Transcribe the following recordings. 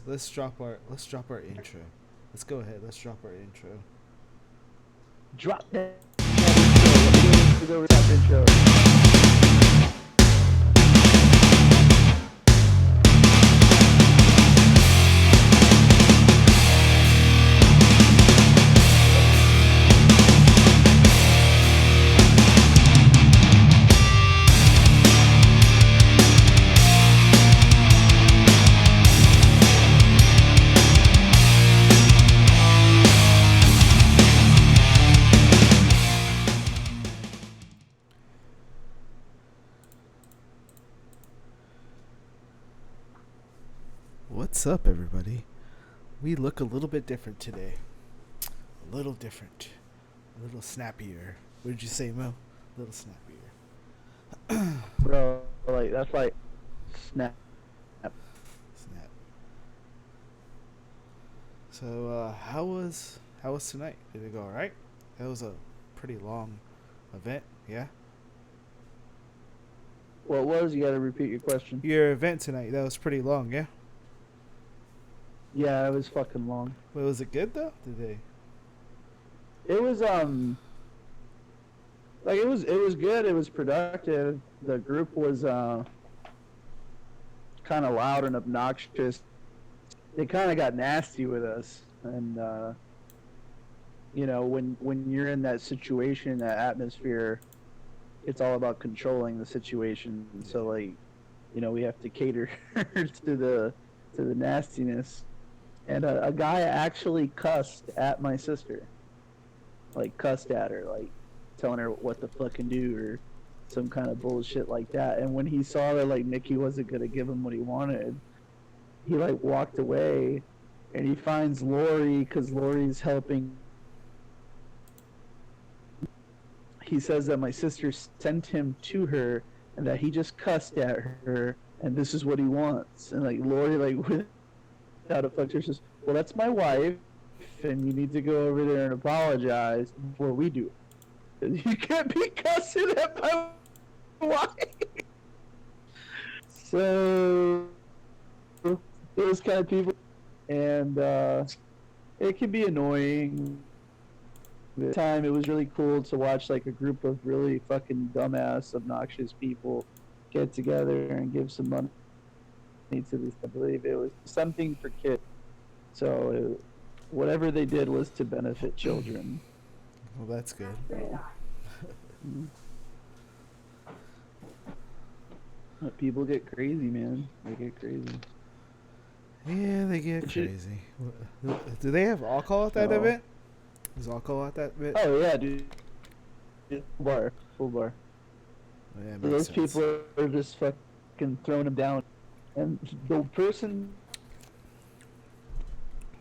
Let's drop our intro. Let's go ahead. Let's drop our intro. Drop that intro. Let me go drop intro. What's up, everybody? We look a little bit different today. A little different. A little snappier. What did you say, Mo? A little snappier. Bro, like that's like snap. Snap. So, how was tonight? Did it go all right? That was a pretty long event. Yeah. What was? You gotta repeat your question. Your event tonight. That was pretty long. Yeah. Yeah, it was fucking long. But was it good though? Did they? It was like it was good. It was productive. The group was kind of loud and obnoxious. They kind of got nasty with us, and when you're in that situation, that atmosphere, it's all about controlling the situation. So like, we have to cater to the nastiness. And a guy actually cussed at my sister, like cussed at her, like telling her what to fucking do or some kind of bullshit like that. And when he saw that like Nikki wasn't gonna give him what he wanted, he like walked away, and he finds Lori because Lori's helping. He says that my sister sent him to her and that he just cussed at her and this is what he wants. And like Lori, like without a fuck, says, "Well, that's my wife, and you need to go over there and apologize before we do it. You can't be cussing at my wife." So those kind of people, and it can be annoying. The time it was really cool to watch like a group of really fucking dumbass, obnoxious people get together and give some money to this. I believe it was something for kids. So whatever they did was to benefit children. Well, that's good. So, people get crazy, man. They get crazy. Yeah, they get crazy. Do they have alcohol at that event? Is alcohol at that event? Oh yeah, dude. Full bar. Yeah, Those people are just fucking throwing them down, and the person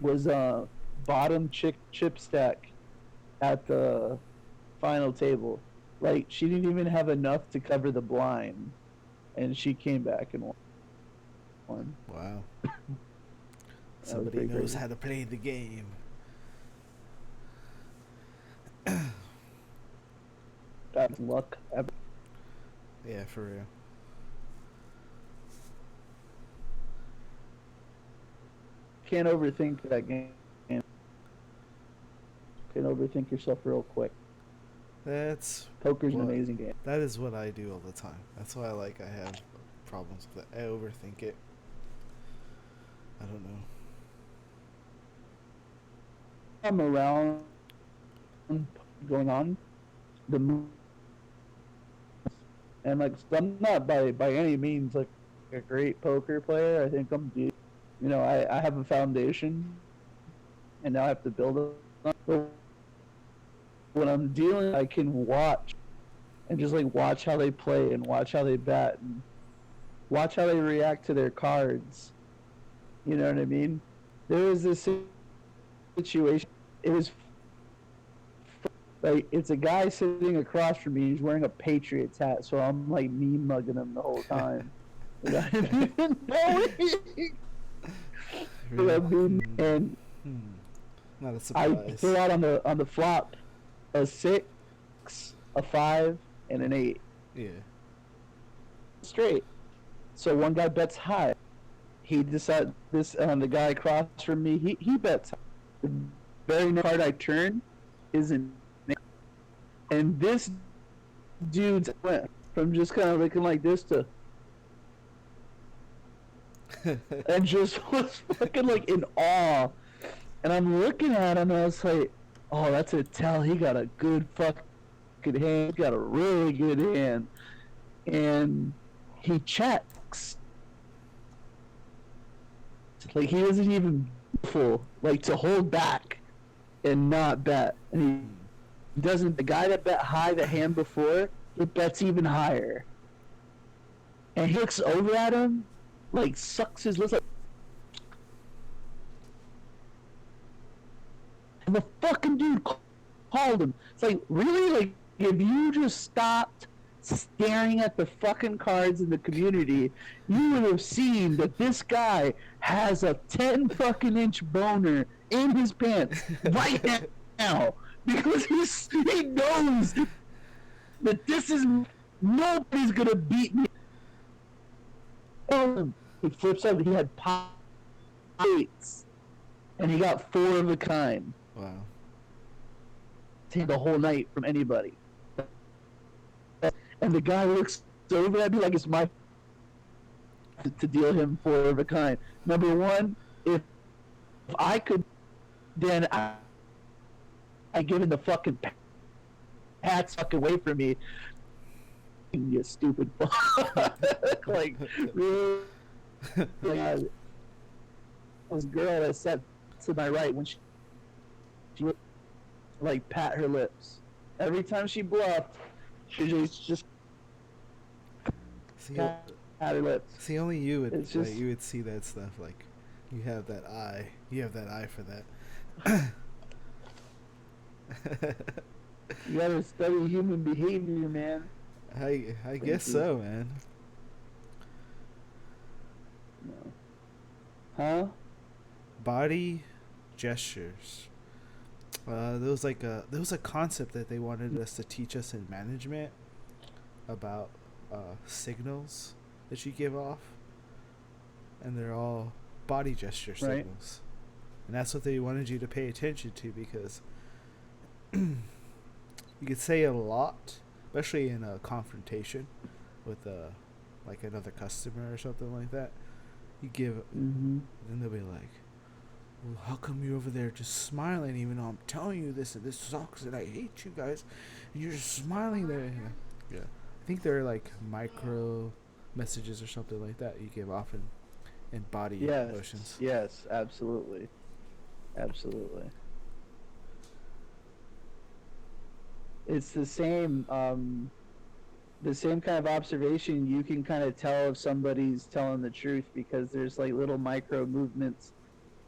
was bottom chip stack at the final table. Like she didn't even have enough to cover the blind, and she came back and won. Wow. Somebody knows how to play the game. Got luck. Yeah, for real. Can't overthink that game. Can't overthink yourself real quick. Poker's an amazing game. That is what I do all the time. That's why I have problems with it. I overthink it. I don't know. I'm around going on the and like I'm not by any means like a great poker player. I think I'm I have a foundation and now I have to build it. But when I'm dealing, I can watch and just like watch how they play and watch how they bet and watch how they react to their cards. You know what I mean? There was this situation. It was like it's a guy sitting across from me. He's wearing a Patriots hat, so I'm like meme mugging him the whole time. Not a surprise. I threw out on the flop a 6, a 5, and an 8. Yeah. Straight. So one guy bets high. he decided this the guy across from me. He bets the very next card I turn isn't, and this dude's went from just kind of looking like this to and just was fucking like in awe. And I'm looking at him and I was like, oh, that's a tell. He got a good fucking hand. He got a really good hand. And he checks. Like, he doesn't even full, like, to hold back and not bet. And he doesn't. The guy that bet high the hand before, he bets even higher. And he looks over at him, like, sucks his lips, like, and the fucking dude called him. It's like, really? Like, if you just stopped staring at the fucking cards in the community, you would have seen that this guy has a 10 fucking inch boner in his pants right now. Because he knows that this is, nobody's gonna beat me. He flips up, he had plates, and he got 4 of a kind. Wow. Take the whole night from anybody. And the guy looks over at me like it's my to deal him 4 of a kind. Number one, if I could, then I give him the fucking hats fucking away from me. You stupid fuck. Like, really? Like, this girl that sat to my right when she like pat her lips. Every time she bluffed, she just See, pat her lips. see, only you would It's just- you would see that stuff. Like, you have that eye. You have that eye for that. You gotta study human behavior, man. I guess you. so, man. No. Huh? Body gestures. There was a concept that they wanted us to teach us in management about signals that you give off, and they're all body gesture Right. signals, and that's what they wanted you to pay attention to, because you could say a lot, especially in a confrontation with like another customer or something like that. You give, Mm-hmm. then they'll be like, well, how come you're over there just smiling even though I'm telling you this and this sucks and I hate you guys and you're just smiling there? Yeah. I think they're like micro messages or something like that you give off in body Yes. motions. Yes, absolutely. Absolutely. It's the same kind of observation. You can kind of tell if somebody's telling the truth because there's like little micro movements.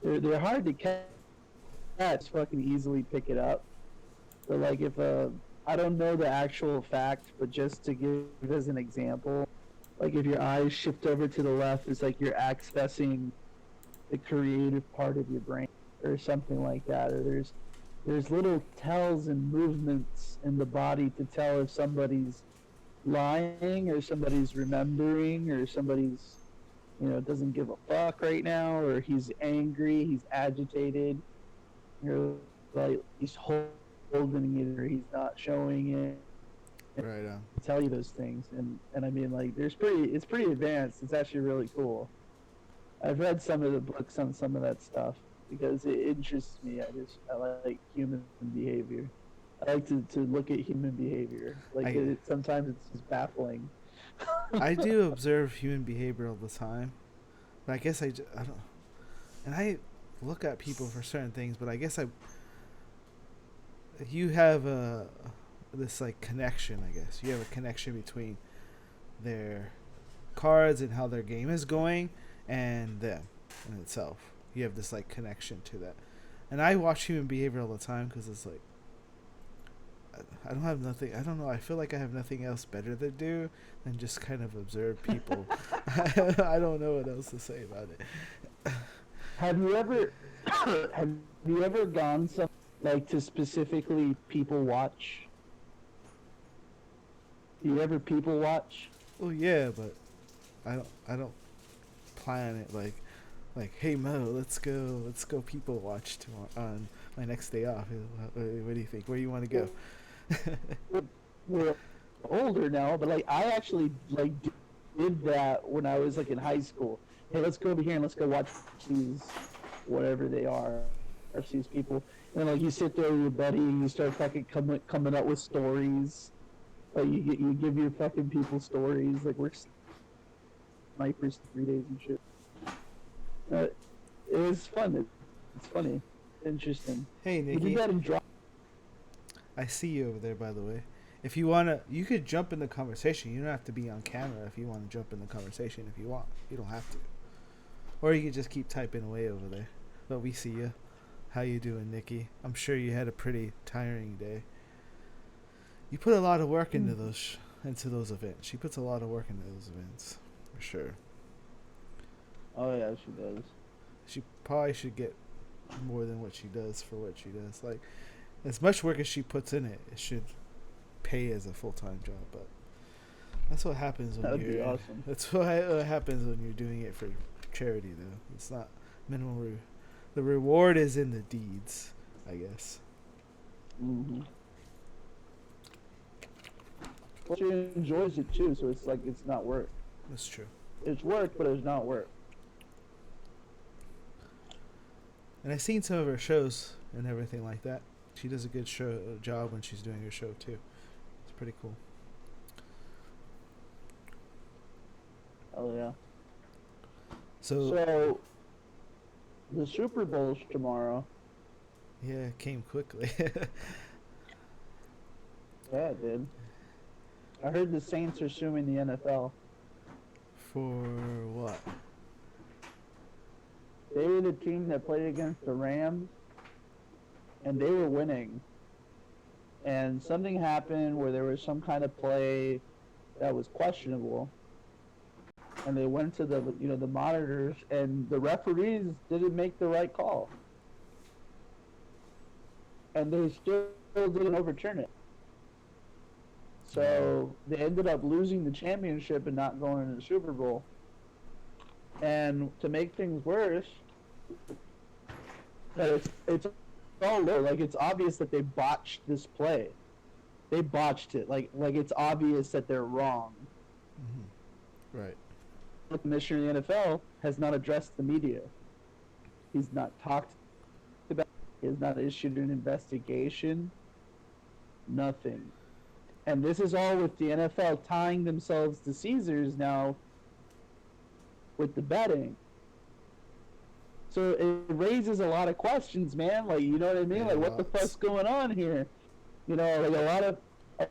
They're hard to catch, fucking easily pick it up. But like if I don't know the actual fact, but just to give as an example, like if your eyes shift over to the left, it's like you're accessing the creative part of your brain or something like that. Or there's little tells and movements in the body to tell if somebody's lying or somebody's remembering or somebody's, doesn't give a fuck right now, or he's angry, he's agitated, like he's holding it or he's not showing it. Right on. Tell you those things, and I mean, like, it's pretty advanced. It's actually really cool. I've read some of the books on some of that stuff because it interests me. I like human behavior. I like to look at human behavior. Like, sometimes it's just baffling. I do observe human behavior all the time, but I guess I don't, and I look at people for certain things, but I guess you have this like connection. I guess you have a connection between their cards and how their game is going and them in itself. You have this like connection to that, and I watch human behavior all the time because it's like I don't have nothing. I don't know. I feel like I have nothing else better to do than just kind of observe people. I don't know what else to say about it. Have you ever gone to specifically people watch? Do you ever people watch? Well, yeah, but I don't plan it like, Like, hey Mo, let's go people watch on my next day off. What do you think? Where you want to go? We're older now, but like I actually like did that when I was like in high school. Hey, let's go over here and let's go watch these whatever they are, or these people. And like you sit there with your buddy and you start fucking coming up with stories. Like you give your fucking people stories. Like we're snipers 3 days and shit. Uh, it was fun. It's funny, interesting. Hey We did Nikki, that in drop. I see you over there. By the way, if you wanna, you could jump in the conversation. You don't have to be on camera if you want to jump in the conversation. If you want, you don't have to. Or you could just keep typing away over there. But we see you. How you doing, Nikki? I'm sure you had a pretty tiring day. You put a lot of work into those events. She puts a lot of work into those events, for sure. Oh yeah, she does. She probably should get more than what she does for what she does. Like, as much work as she puts in it, it should pay as a full time job. But that's what happens when That'd you're. be awesome. That's what happens when you're doing it for charity, though. It's not minimal. The reward is in the deeds, I guess. Mm-hmm. Well, she enjoys it too, so it's like it's not work. That's true. It's work, but it's not work. And I've seen some of her shows and everything like that. She does a good job when she's doing her show too. It's pretty cool. Oh yeah. So The Super Bowl's tomorrow. yeah, it came quickly. Yeah, it did. I heard the Saints are suing the NFL. For what? They were the team that played against the Rams, and they were winning. And something happened where there was some kind of play that was questionable, and they went to the monitors, and the referees didn't make the right call, and they still didn't overturn it. So they ended up losing the championship and not going to the Super Bowl. And to make things worse, it's all low. Like it's obvious that they botched this play. They botched it. Like it's obvious that they're wrong. Mm-hmm. Right. The commissioner of the NFL has not addressed the media. He's not talked about. He has not issued an investigation. Nothing. And this is all with the NFL tying themselves to Caesars now with the betting. So it raises a lot of questions, man. Like, you know what I mean? Yeah, Like, what the fuck's going on here? You know, like a lot of... I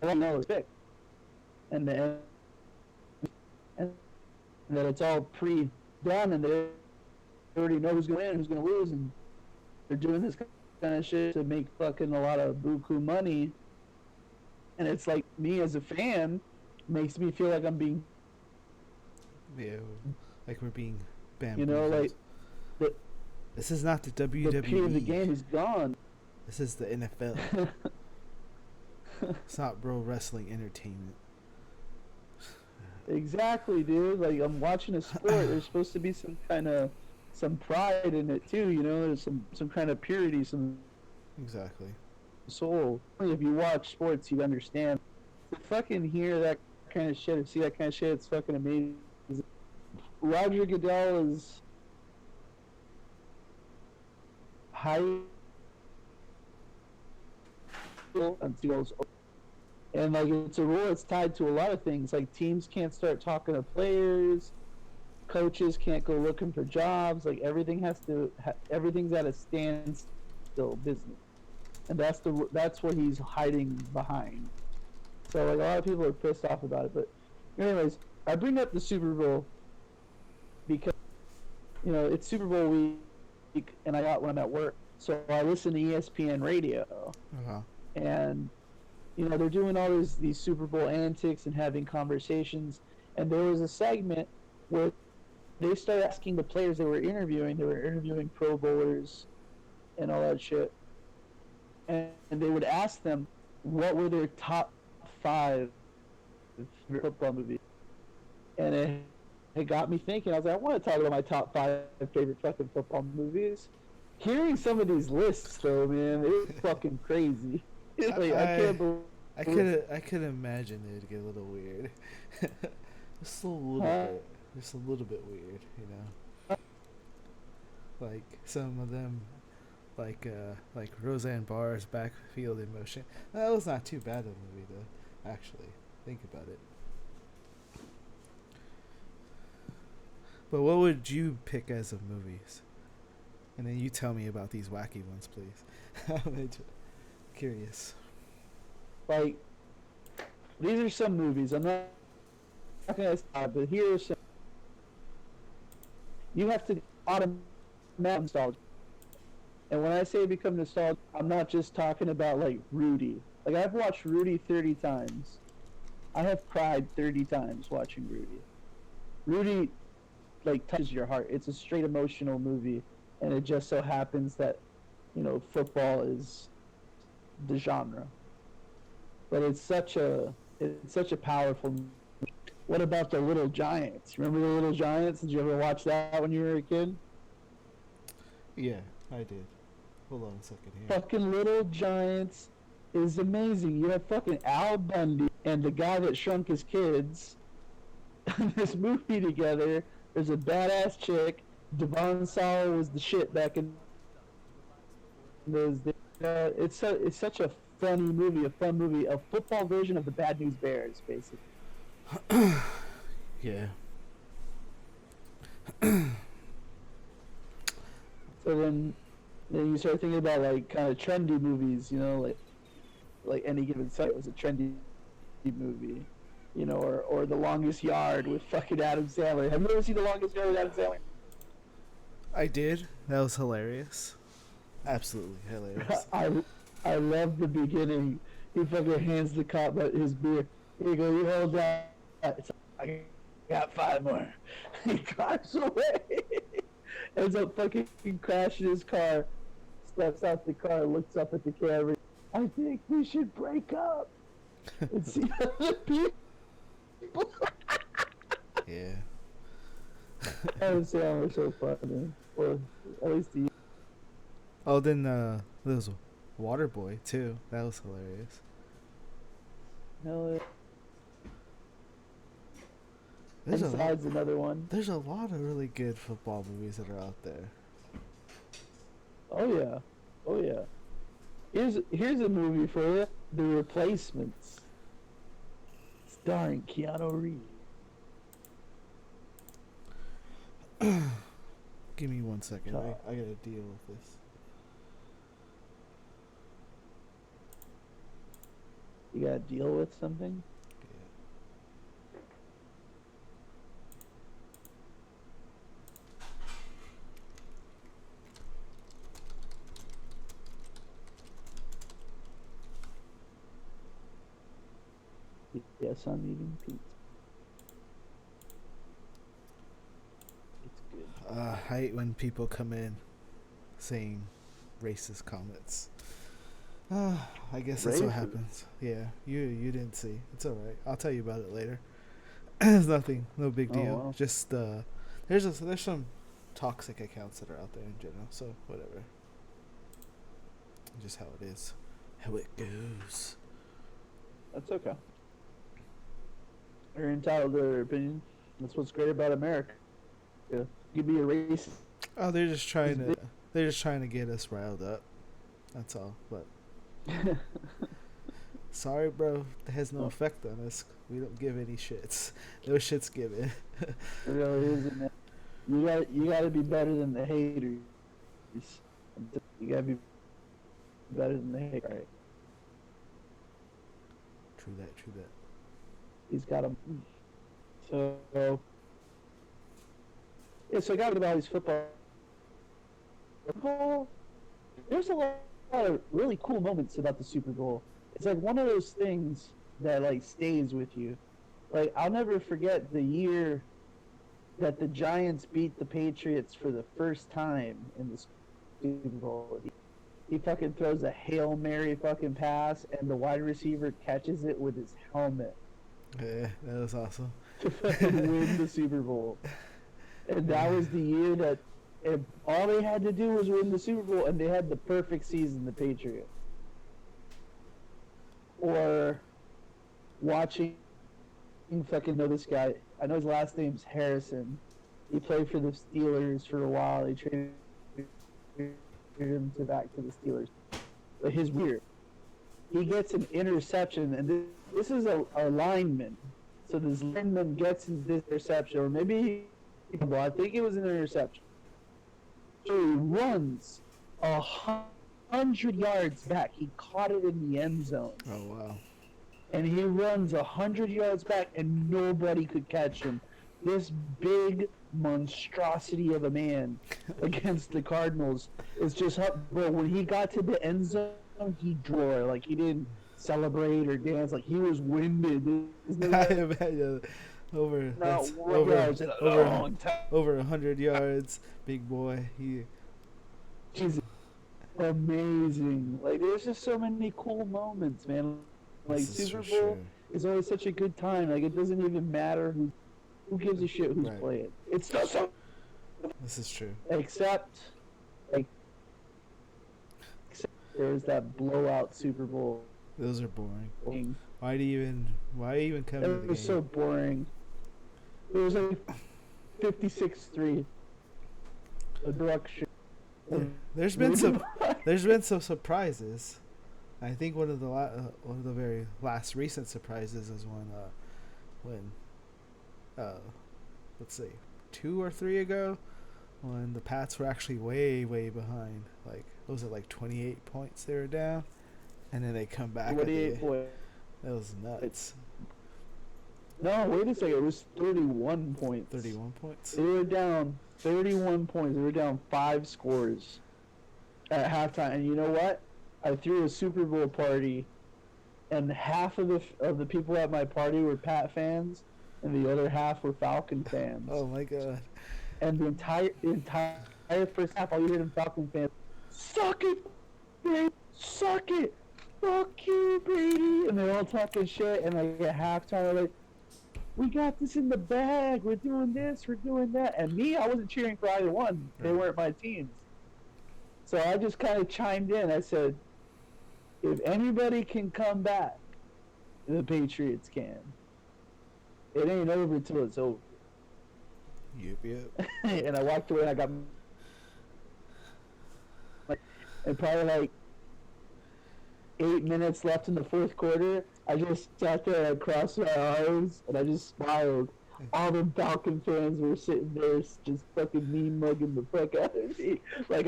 don't know, it's big. And that it's all pre-done, and they already know who's going to win, who's going to lose, and they're doing this kind of shit to make fucking a lot of buku money. And it's like, me as a fan, makes me feel like I'm being... Yeah, like we're being bamboozled. You know, like... This is not the WWE. The pay of the game is gone. This is the NFL. It's not pro wrestling entertainment. Exactly, dude. Like, I'm watching a sport. There's supposed to be some pride in it too. You know, there's some kind of purity, some Exactly. soul. If you watch sports, you understand. To fucking hear that kind of shit and see that kind of shit, it's fucking amazing. Roger Goodell is high and like it's a rule that's tied to a lot of things. Like teams can't start talking to players, coaches can't go looking for jobs. Like everything has to, everything's at a standstill business, and that's what he's hiding behind. So like a lot of people are pissed off about it. But anyways, I bring up the Super Bowl because it's Super Bowl week, and I got when I'm at work, so I listen to ESPN radio. Uh-huh. And they're doing all these Super Bowl antics and having conversations. And there was a segment where they started asking the players they were interviewing Pro Bowlers and all that shit. And they would ask them what were their top 5 football movies. And it it got me thinking. I was like, I want to talk about my top 5 favorite fucking football movies. Hearing some of these lists, though, man, it's fucking crazy. I Like, I I, can't believe. I could imagine it'd get a little weird, just a little Huh? bit, just a little bit weird, you know. Like some of them, like Roseanne Barr's Backfield in Motion. That was not too bad of a movie though. Actually, think about it. But what would you pick as of movies? And then you tell me about these wacky ones, please. I'm curious. Like, these are some movies. I'm not gonna stop, but here are some. You have to automatic nostalgia. And when I say become nostalgic, I'm not just talking about like Rudy. Like, I've watched Rudy 30 times. I have cried 30 times watching Rudy. Rudy like touches your heart. It's a straight emotional movie, and it just so happens that, football is the genre. But it's such a powerful. What about the Little Giants? Remember the Little Giants? Did you ever watch that when you were a kid? Yeah, I did. Hold on a second here. Fucking Little Giants is amazing. You have fucking Al Bundy and the guy that shrunk his kids in this movie together. There's a badass chick. Devon Sawa was the shit back in those days. It's such a funny movie, a fun movie, a football version of the Bad News Bears, basically. Yeah. So then you start thinking about like kind of trendy movies, like Any Given Sight was a trendy movie, or The Longest Yard with fucking Adam Sandler. Have you ever seen The Longest Yard with Adam Sandler? I did. That was hilarious. Absolutely hilarious. I love the beginning. He fucking hands the cop his beer. Here you go, you hold that. I got 5 more. He drives away. Ends up fucking crashing his car. Steps out the car, looks up at the camera. I think we should break up and see other people. Yeah. Adam Sandler was so funny. Or at least he. Oh, then there was Waterboy too. That was hilarious. No, There's a lot. besides another one. There's a lot of really good football movies that are out there. Oh yeah, oh yeah. Here's a movie for you. The Replacements, starring Keanu Reeves. Give me 1 second. Oh. I gotta deal with this. You gotta deal with something. Yes, I'm eating pizza. It's good. I hate when people come in saying racist comments. I guess that's what Racist? happens. Yeah, you didn't see. It's alright. I'll tell you about it later. It's nothing. No big Oh, deal. wow. Just there's some toxic accounts that are out there in general. So whatever. Just how it is. How it goes. That's okay. They're entitled to their opinion. That's what's great about America. Yeah. You can be a racist. Oh, they're just trying to get us riled up. That's all. But sorry, bro. It has no effect on us. We don't give any shits. No shits given. It really isn't. Man. You gotta be better than the haters. You gotta be better than the haters. Right. True that. True that. He's got them. So yeah. So I got about these football. There's a lot of really cool moments about the Super Bowl. It's like one of those things that like stays with you. Like, I'll never forget the year that the Giants beat the Patriots for the first time in the Super Bowl. He fucking throws a Hail Mary fucking pass, and the wide receiver catches it with his helmet. Yeah, that was awesome. to fucking win the Super Bowl. And that was the year that if all they had to do was win the Super Bowl, and they had the perfect season, the Patriots. Or watching fucking know this guy. I know his last name's Harrison. He played for the Steelers for a while. They traded him back to the Steelers. But his weird. He gets an interception, and this is a lineman. So this lineman gets this interception, or maybe I think it was an interception. So he runs 100 yards back. He caught it in the end zone. Oh wow! And he runs 100 yards back, and nobody could catch him. This big monstrosity of a man against the Cardinals is just, bro. When he got to the end zone, he drew like he didn't celebrate or dance. Like he was winded. I imagine over 100 yards, big boy. He's amazing. Like there's just so many cool moments, man. Like Super Bowl is always such a good time. Like it doesn't even matter who gives a shit who's playing. It's not so. This is true. Except there's that blowout Super Bowl. Those are boring. Why even come to the game? It was so boring. It was like 56-3. A direction. There's been some surprises. I think one of the very last recent surprises is when let's see, 2 or 3 ago, when the Pats were actually way behind. Like was it like 28 points they were down, and then they come back. 28 points. That was nuts. No, wait a second. It was 31 points. 31 points. They were down 31 points. They were down 5 scores at halftime. And you know what? I threw a Super Bowl party, and half of the people at my party were Pat fans, and the other half were Falcon fans. Oh my god! And the entire first half, all you heard from Falcon fans, "Suck it, Brady! Suck it! Fuck you, Brady!" And they're all talking shit. And like at halftime, they're like, "We got this in the bag. We're doing this. We're doing that." And me, I wasn't cheering for either one. They weren't my teams. So I just kind of chimed in. I said, if anybody can come back, the Patriots can. It ain't over till it's over. Yep. And I walked away and I got and probably like 8 minutes left in the fourth quarter. I just sat there and I crossed my arms and I just smiled. All the Falcon fans were sitting there just fucking me mugging the fuck out of me. Like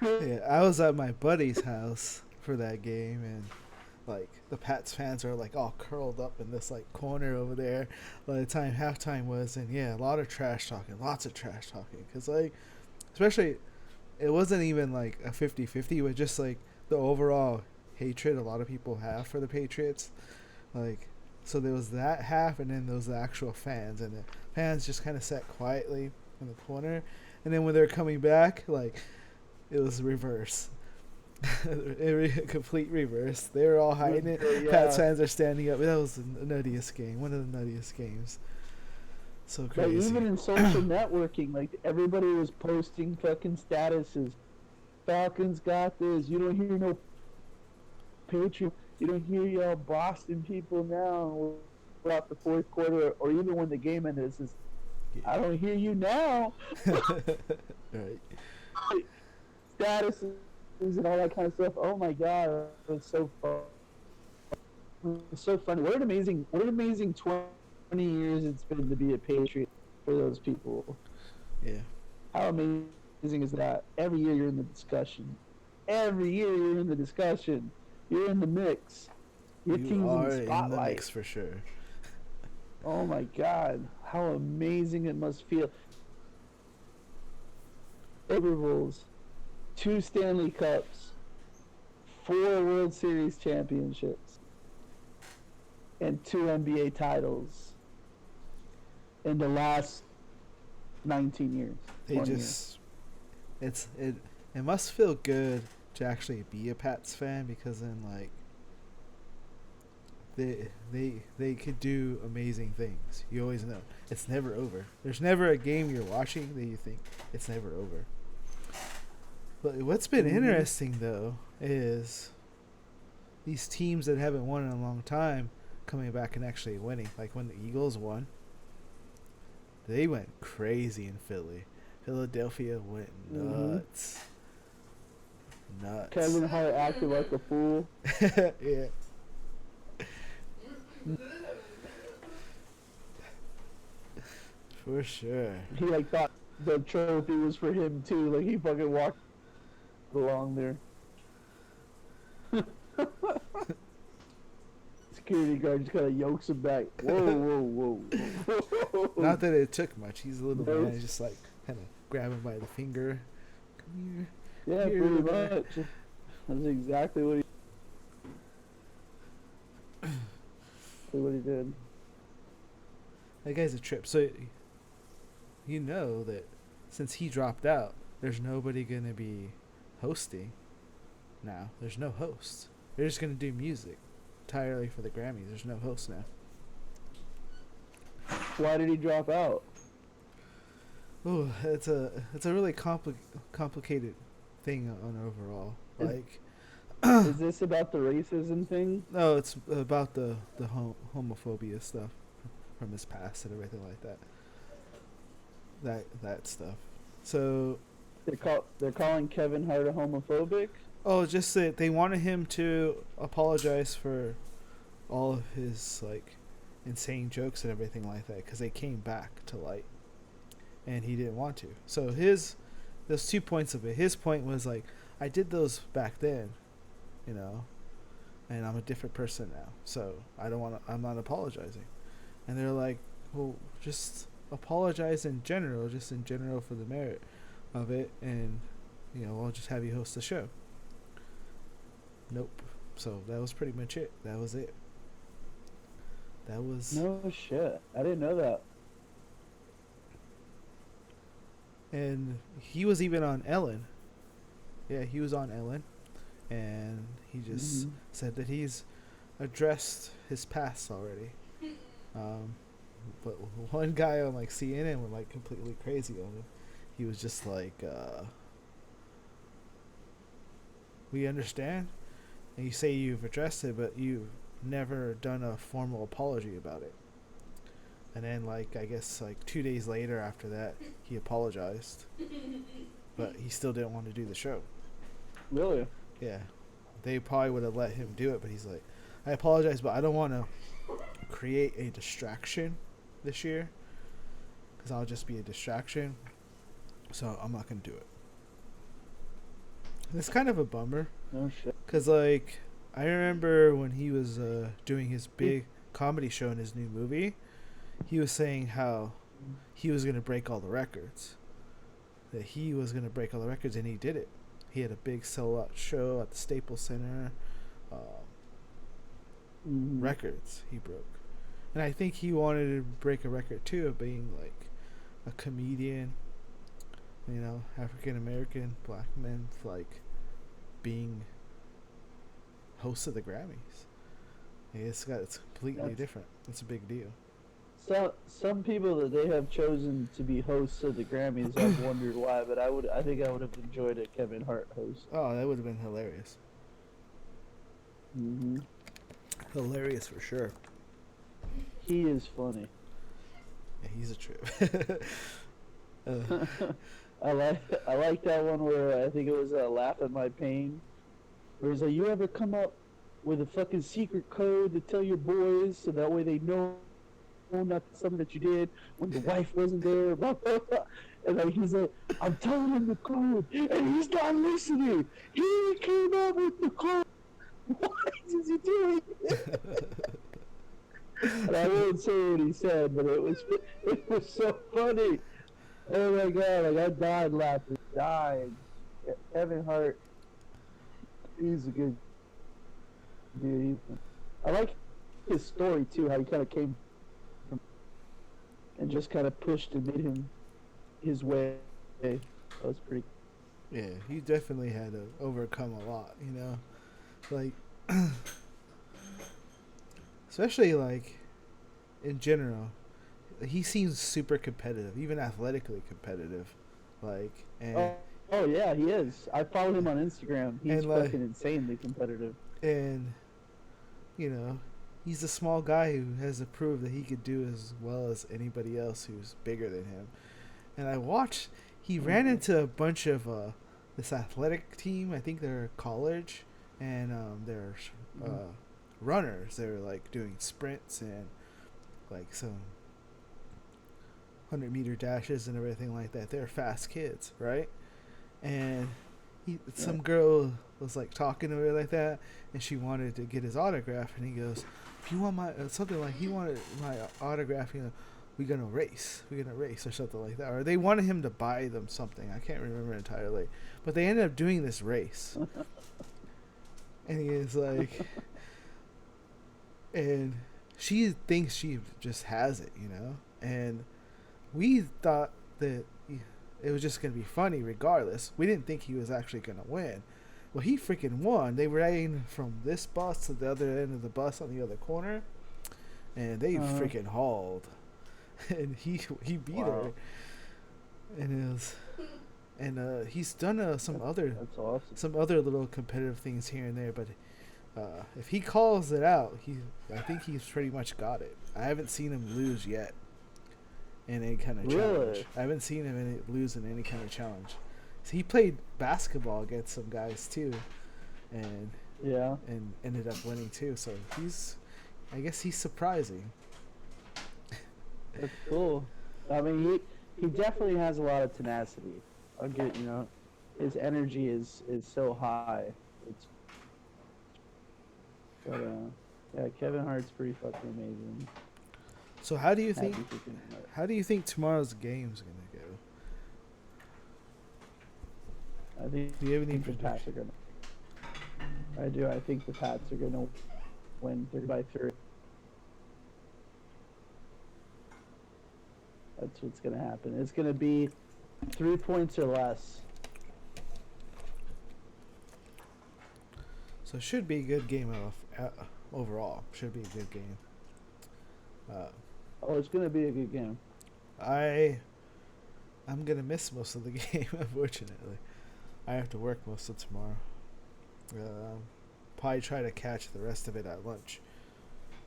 I was at my buddy's house for that game, and like the Pats fans are like all curled up in this like corner over there by the time halftime was, and yeah, lots of trash talking, because like, especially, it wasn't even like a 50-50, but just like the overall hatred a lot of people have for the Patriots, like, so there was that half, and then there was the actual fans, and the fans just kind of sat quietly in the corner, and then when they're coming back, like, it was reverse. Complete reverse. They were all hiding it. Yeah. Pats fans are standing up. That was the nuttiest game. One of the nuttiest games. So crazy. Like even in social networking, like everybody was posting fucking statuses. Falcons got this. You don't hear no Patriot. You don't hear y'all Boston people now throughout the fourth quarter, or even when the game ended. It says, I don't hear you now. Right. Statuses and all that kind of stuff. Oh my god, it was so fun. It was so funny. What an amazing 20 years it's been to be a Patriot for those people. Yeah. How amazing is that? Every year you're in the discussion. Every year you're in the discussion. You're in the mix. Your team's in the spotlight. In the mix for sure. Oh my god, how amazing it must feel. Super Bowls, 2 Stanley Cups, 4 World Series championships, and 2 NBA titles in the last 19 years. It must feel good to actually be a Pats fan, because then like they could do amazing things. You always know it's never over. There's never a game you're watching that you think it's never over. But what's been interesting though is these teams that haven't won in a long time coming back and actually winning. Like when the Eagles won, they went crazy in Philly. Philadelphia went nuts. Nuts. Kevin Hart acted like a fool. Yeah. For sure. He like thought the trophy was for him too. Like he fucking walked along there. Security guard just kind of yokes him back. Whoa. Not that it took much. He's a little man. He's just like kind of grab him by the finger. Come here. Yeah, Here, pretty man. much. That's exactly what he did. That guy's a trip. So you know that since he dropped out, there's nobody gonna be hosting now. There's no host. They're just gonna do music entirely for the Grammys. There's no host now. Why did he drop out? Oh, it's a really complicated thing on overall. Like, is this about the racism thing? no, it's about the homophobia stuff from his past and everything like that. That stuff. So They're calling Kevin Hart a homophobic? oh, just that they wanted him to apologize for all of his like insane jokes and everything like that because they came back to light, and he didn't want to. So those 2 points of it. His point was like, I did those back then, you know, and I'm a different person now, so I'm not apologizing. And they're like, well, just apologize in general for the merit of it, and you know, I'll just have you host the show. Nope. So that was pretty much it. That was it. That was No shit. I didn't know that. And he was even on Ellen. Yeah, he was on Ellen, and he just said that he's addressed his past already. But one guy on like CNN went like completely crazy on him. He was just like, "We understand, and you say you've addressed it, but you've never done a formal apology about it." And then, like, I guess like 2 days later after that, he apologized, but he still didn't want to do the show. Really? Yeah, they probably would have let him do it, but he's like, I apologize, but I don't want to create a distraction this year because I'll just be a distraction, so I'm not gonna do it. And it's kind of a bummer No shit. because like I remember when he was doing his big comedy show in his new movie, he was saying how he was gonna break all the records, and he did it. He had a big sellout show at the Staples Center. Records he broke, and I think he wanted to break a record too of being like a comedian, you know, African American black men, like being host of the Grammys. It's completely different. It's a big deal. So some people that they have chosen to be hosts of the Grammys, I've wondered why, but I think I would have enjoyed a Kevin Hart host. Oh, that would have been hilarious. Hilarious for sure. He is funny. Yeah, he's a trip. I like that one where I think it was Laugh at My Pain, where he's like, you ever come up with a fucking secret code to tell your boys so that way they know not something that you did when the wife wasn't there, blah, blah, blah. And like he's like, I'm telling him the code and he's not listening. He came up with the code. What is he doing? And I won't say what he said, but it was so funny. Oh my god, like I died laughing. Died. Kevin Hart, he's a good dude. I like his story too, how he kind of came from and just kind of pushed and made him his way. That was pretty. Yeah, he definitely had to overcome a lot, you know? Like, especially like in general. He seems super competitive, even athletically competitive. Like Oh, oh yeah, he is. I follow him on Instagram. He's and like fucking insanely competitive. and you know, he's a small guy who has to prove that he could do as well as anybody else who's bigger than him. And I watched. He ran into a bunch of this athletic team. I think they're college, and they're runners. They're like doing sprints and like some 100-meter dashes and everything like that. They're fast kids, right? And some girl was like talking to her like that, and she wanted to get his autograph, and he goes, "If you want my something like he wanted my autograph, we're gonna race, or something like that." Or they wanted him to buy them something. I can't remember entirely, but they ended up doing this race, and he is like, and she thinks she just has it, and we thought that it was just gonna be funny regardless. We didn't think he was actually gonna win. Well, he freaking won. They ran from this bus to the other end of the bus on the other corner, and they freaking hauled. And he beat her, and it was, and he's done some other little competitive things here and there. But if he calls it out, I think he's pretty much got it. I haven't seen him lose yet in any kind of challenge. I haven't seen him lose in any kind of challenge. So he played basketball against some guys too, and ended up winning too. So I guess he's surprising. That's cool. I mean, he definitely has a lot of tenacity. I'll get, his energy is so high. But Kevin Hart's pretty fucking amazing. So how do you think tomorrow's game's gonna go? I think do you have any the Pats are gonna. I do. I think the Pats are gonna win 3-3. That's what's gonna happen. It's gonna be 3 points or less. So it should be a good game overall. Should be a good game. It's gonna be a good game. I'm gonna miss most of the game, unfortunately. I have to work most of tomorrow. Probably try to catch the rest of it at lunch.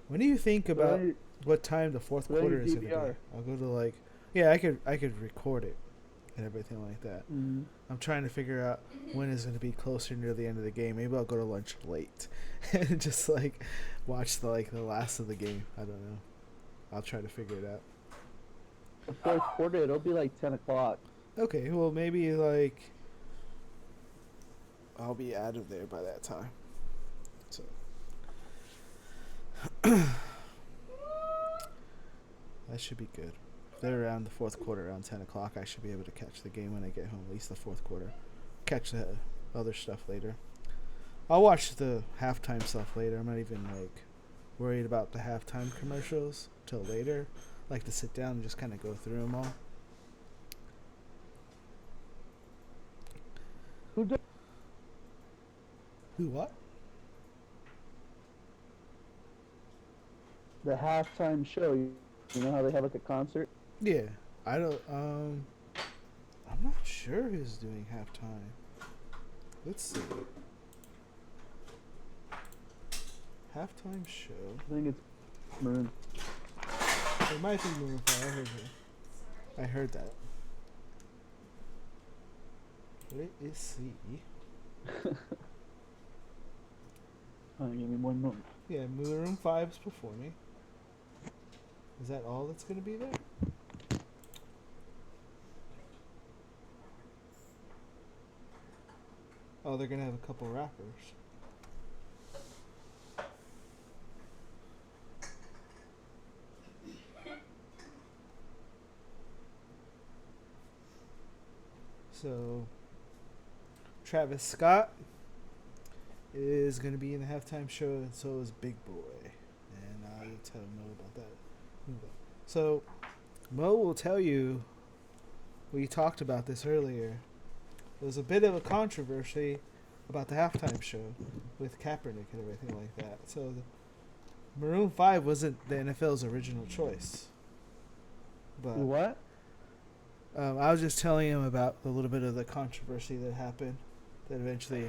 When do you think about what time the fourth quarter is gonna be? I'll go to I could record it and everything like that. Mm-hmm. I'm trying to figure out when it's gonna be closer near the end of the game. Maybe I'll go to lunch late and just watch the last of the game. I don't know. I'll try to figure it out. The fourth quarter, it'll be 10 o'clock. Okay, well maybe I'll be out of there by that time. So that should be good. If they're around the fourth quarter, around 10 o'clock, I should be able to catch the game when I get home, at least the fourth quarter. Catch the other stuff later. I'll watch the halftime stuff later. I'm not even worried about the halftime commercials till later. I like to sit down and just kind of go through them all. Who what? The halftime show. You know how they have a concert? Yeah. I don't I'm not sure who's doing halftime. Let's see. Halftime show. I think it's Maroon. It might be Maroon 5. I heard that. Let us see. Give me 1 moment. Yeah, Maroon 5's performing. Is that all that's going to be there? Oh, they're going to have a couple rappers. So, Travis Scott is going to be in the halftime show, and so is Big Boy. And I'll tell Mo about that. So, Mo will tell you, we talked about this earlier. There was a bit of a controversy about the halftime show with Kaepernick and everything like that. So, Maroon 5 wasn't the NFL's original choice. But What? I was just telling him about a little bit of the controversy that happened. That eventually,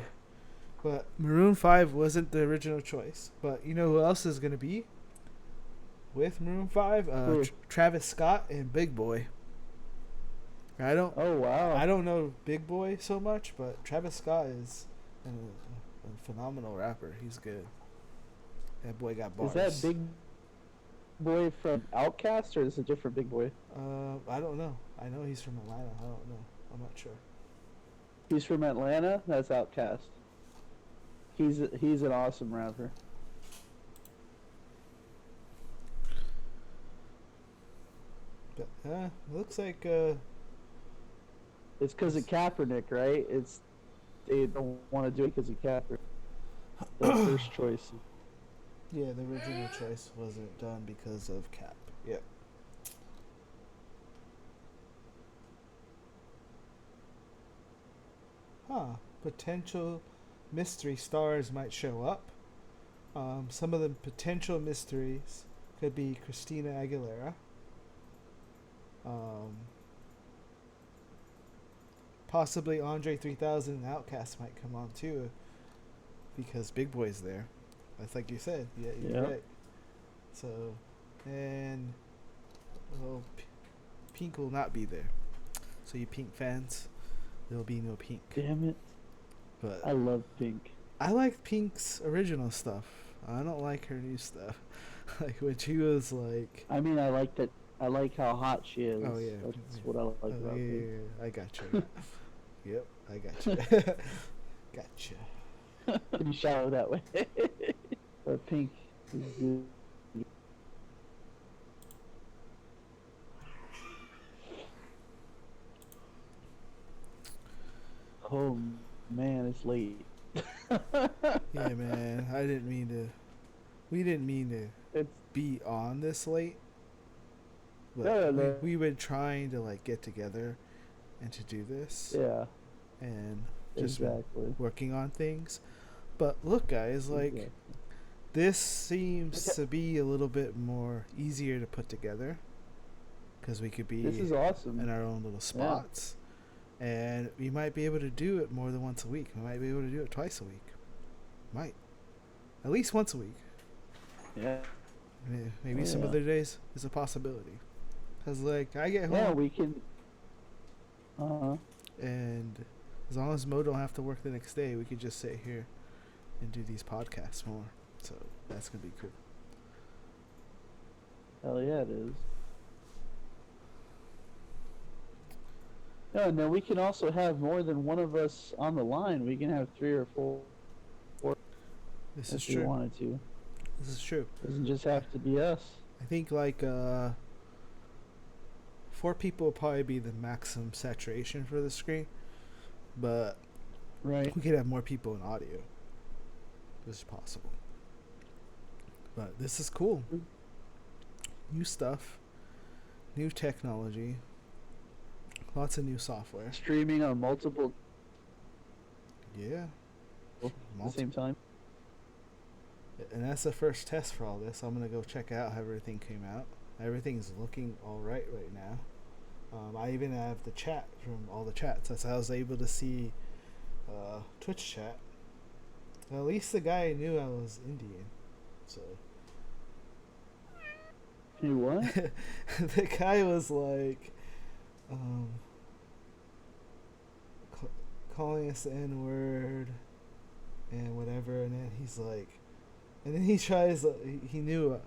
but Maroon 5 wasn't the original choice. But you know who else is gonna be with Maroon 5? Who? Travis Scott and Big Boy. Oh wow. I don't know Big Boy so much, but Travis Scott is a phenomenal rapper. He's good. That boy got bars. Is that Big Boy from Outkast or is it a different Big Boy? I don't know. I know he's from Atlanta. I don't know. I'm not sure. He's from Atlanta. That's Outkast. He's an awesome rapper. But it looks like It's because of Kaepernick, right? They don't want to do it because of Kaepernick. The first choice. yeah, the original choice wasn't done because of Cap. Yep. Potential mystery stars might show up. Some of the potential mysteries could be Christina Aguilera. Possibly Andre 3000 and Outkast might come on too, because Big Boy's there. That's like you said. Yeah, you're right. So, and well, Pink will not be there. So you Pink fans, there will be no Pink. Damn it! But I love Pink. I like Pink's original stuff. I don't like her new stuff. Like when she was like. I mean, I like that. I like how hot she is. Oh yeah, That's what I like about Pink. Yeah, I got you. Yep, I got you. Gotcha. You shower that way. But Pink is good. Oh man, it's late. Yeah, man. I didn't mean to. We didn't mean to It's be on this late. But No. we've been trying to like get together and to do this. yeah, And just exactly. working on things. But look, guys, like Exactly. this seems to be a little bit more easier to put together because we could be This is awesome. in our own little spots, and we might be able to do it more than once a week. We might be able to do it twice a week. Might, at least once a week. Yeah. Maybe some yeah. other days is a possibility. Cause like I get home. Yeah, we can. And as long as Mo don't have to work the next day, we could just sit here and do these podcasts more. So that's gonna be cool. Hell yeah, it is. Yeah, and then we can also have more than one of us on the line. We can have 3 or 4 This if is we true. wanted to. This is true. Doesn't just have to be us. I think like 4 people would probably be the maximum saturation for the screen, but Right. we could have more people in audio. This is possible. But this is cool. New stuff, new technology, lots of new software. Streaming on multiple Yeah. at the same time. And that's the first test for all this. I'm gonna go check out how everything came out. Everything's looking all right now. I even have the chat from all the chats. That's how I was able to see Twitch chat. At least the guy knew I was Indian. So You what? the guy was like calling us the N-word and whatever, and then he's like, and then he tries. He knew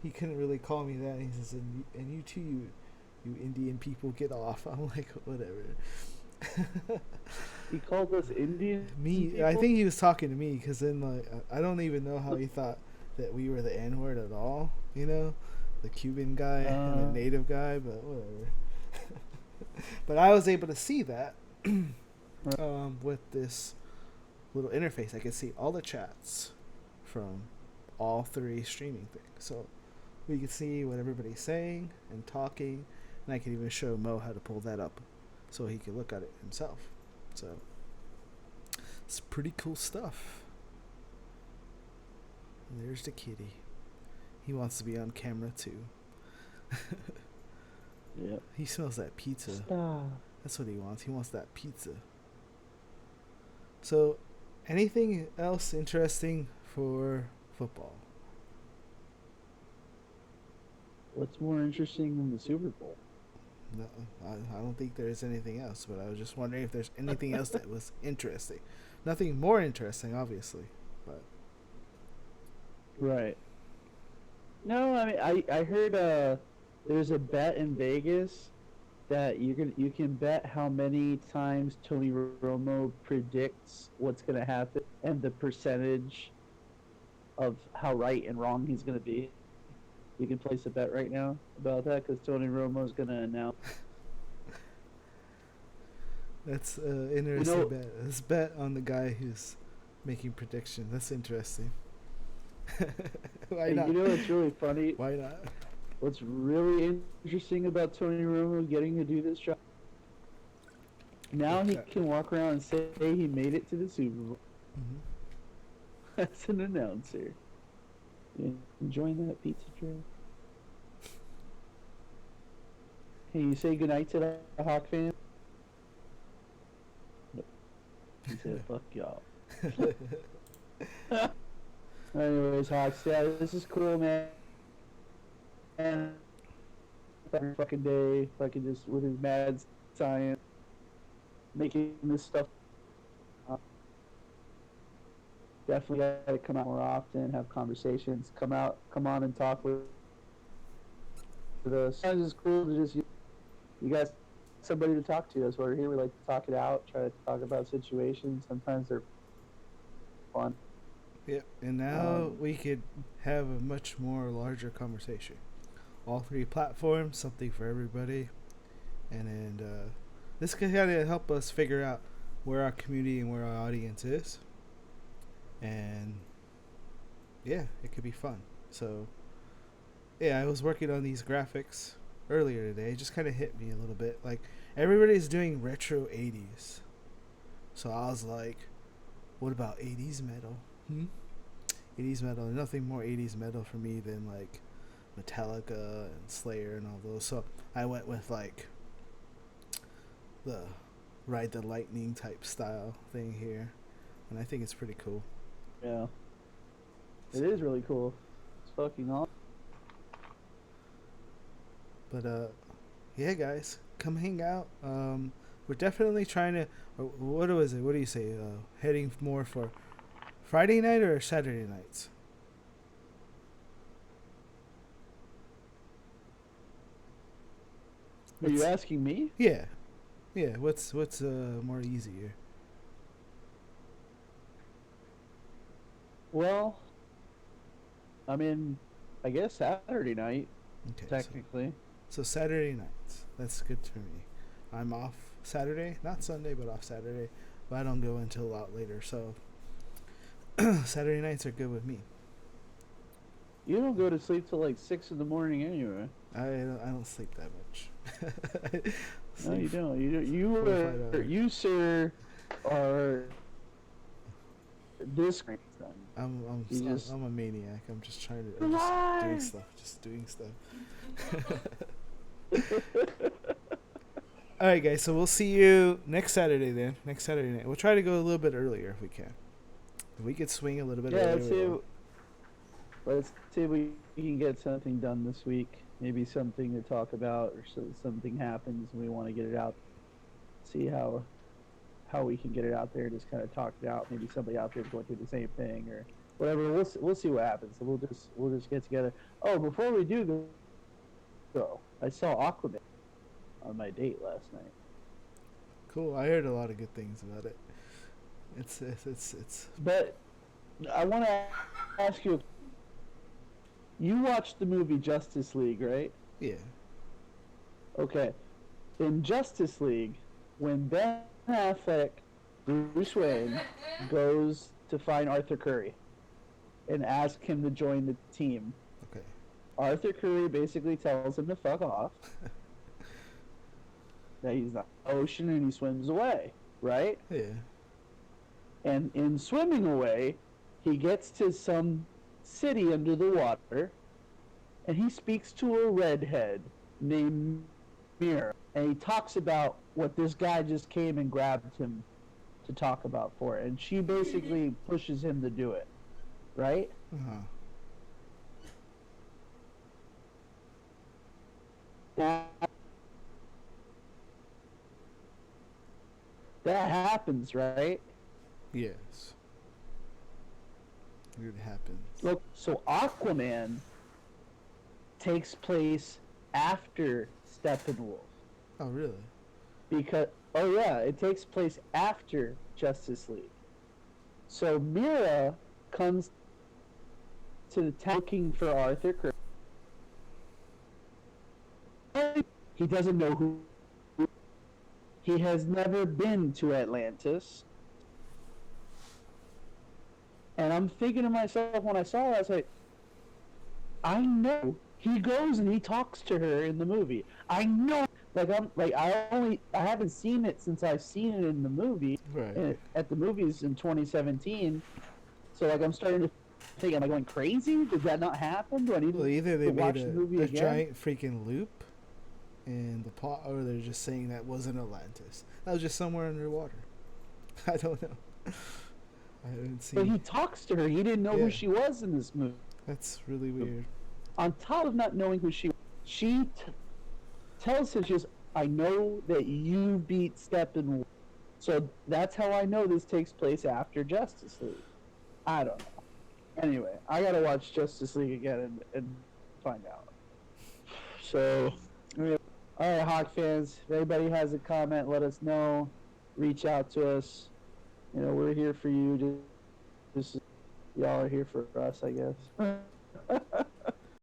he couldn't really call me that. And he says, "And you too, you Indian people, get off." I'm like, whatever. He called us Indian. Me, people? I think he was talking to me because then like I don't even know how he thought that we were the N-word at all. You know, the Cuban guy and the native guy, but whatever. But I was able to see that with this little interface. I could see all the chats from all 3 streaming things. So we could see what everybody's saying and talking, and I could even show Mo how to pull that up so he could look at it himself. So it's pretty cool stuff. And there's the kitty. He wants to be on camera too. Yep. He smells that pizza. Stop. That's what he wants. He wants that pizza. So, anything else interesting for football? What's more interesting than the Super Bowl? No, I don't think there is anything else, but I was just wondering if there's anything else that was interesting. Nothing more interesting, obviously, but Right. No, I mean, I heard there's a bet in Vegas that you can bet how many times Tony Romo predicts what's gonna happen and the percentage of how right and wrong he's gonna be. You can place a bet right now about that because Tony Romo's gonna announce. that's interesting bet. Let's bet on the guy who's making predictions. That's interesting. Why And not? you know what's really funny? Why not? What's really interesting about Tony Romo getting to do this job? Now he can walk around and say he made it to the Super Bowl Mm-hmm. as an announcer. You enjoying that pizza tray? Can you say goodnight to the Hawk fan? Nope. He said, fuck y'all. Anyways, Hawks, yeah, this is cool, man. And every fucking day, fucking just with his mad science, making this stuff. Definitely got to come out more often, have conversations, come on and talk with us. Sometimes it's cool to just, you guys, somebody to talk to. That's why we're here. We like to talk it out, try to talk about situations. Sometimes they're fun. Yep, and now we could have a much more larger conversation. All 3 platforms, something for everybody, and this could kind of help us figure out where our community and where our audience is, and yeah, it could be fun. So yeah, I was working on these graphics earlier today. It just kind of hit me a little bit. Like, everybody's doing retro 80s, so I was like, what about 80s metal? 80s metal. Nothing more 80s metal for me than like Metallica and Slayer and all those. So I went with like the Ride the Lightning type style thing here, and I think it's pretty cool. Yeah. It is really cool. It's fucking awesome. But yeah, guys, come hang out. We're definitely trying to. What was it? What do you say? Heading more for Friday night or Saturday nights? Are you asking me? Yeah, yeah. What's more easier? Well, I mean, I guess Saturday night, Okay, technically. so Saturday nights. That's good for me. I'm off Saturday, not Sunday, but off Saturday. But I don't go until a lot later, so Saturday nights are good with me. You don't go to sleep till like 6 in the morning anyway. I don't sleep that much. No, you don't. You 4 to 5 hours. you sir are this son. I'm a maniac. I'm just trying to. I'm just doing stuff. All right, guys. So we'll see you next Saturday then. Next Saturday night. We'll try to go a little bit earlier if we can. If we could swing a little bit earlier. Let's see if we can get something done this week. Maybe something to talk about, or so something happens and we want to get it out. See how we can get it out there. Just kind of talk it out. Maybe somebody out there is going through the same thing or whatever. We'll see what happens. So we'll just get together. Oh, before we do go, I saw Aquaman on my date last night. Cool. I heard a lot of good things about it. It's. But I want to ask you. You watched the movie Justice League, right? Yeah. Okay. In Justice League, when Ben Affleck, Bruce Wayne, goes to find Arthur Curry and ask him to join the team, Okay. Arthur Curry basically tells him to fuck off. That he's not in the ocean and he swims away, right? Yeah. And in swimming away, he gets to some city under the water and he speaks to a redhead named Mira, and he talks about what this guy just came and grabbed him to talk about for it, and she basically pushes him to do it, right? Uh-huh. That that happens, right? Yes. It happens. Look, so Aquaman takes place after Steppenwolf Oh, really? because oh yeah, it takes place after Justice League. So Mira comes to the town looking for Arthur Curry. He doesn't know who. He has never been to Atlantis. And I'm thinking to myself when I saw it, I was like, I know he goes and he talks to her in the movie. I know, I haven't seen it since I've seen it in the movie, Right. at the movies in 2017. So like I'm starting to think, am I going crazy? Did that not happen? Do I need Well, to either they watch made the movie a again? giant freaking loop in the plot, or they're just saying that wasn't Atlantis. That was just somewhere underwater. I don't know. I haven't But seen. he talks to her. He didn't know Yeah. who she was in this movie. That's really weird. On top of not knowing who she tells him, she goes, I know that you beat Steppenwolf. So that's how I know this takes place after Justice League. I don't know. Anyway, I gotta watch Justice League again and find out. So, alright, Hawk fans, if anybody has a comment, let us know. Reach out to us. You know, we're here for you. Just y'all are here for us, I guess.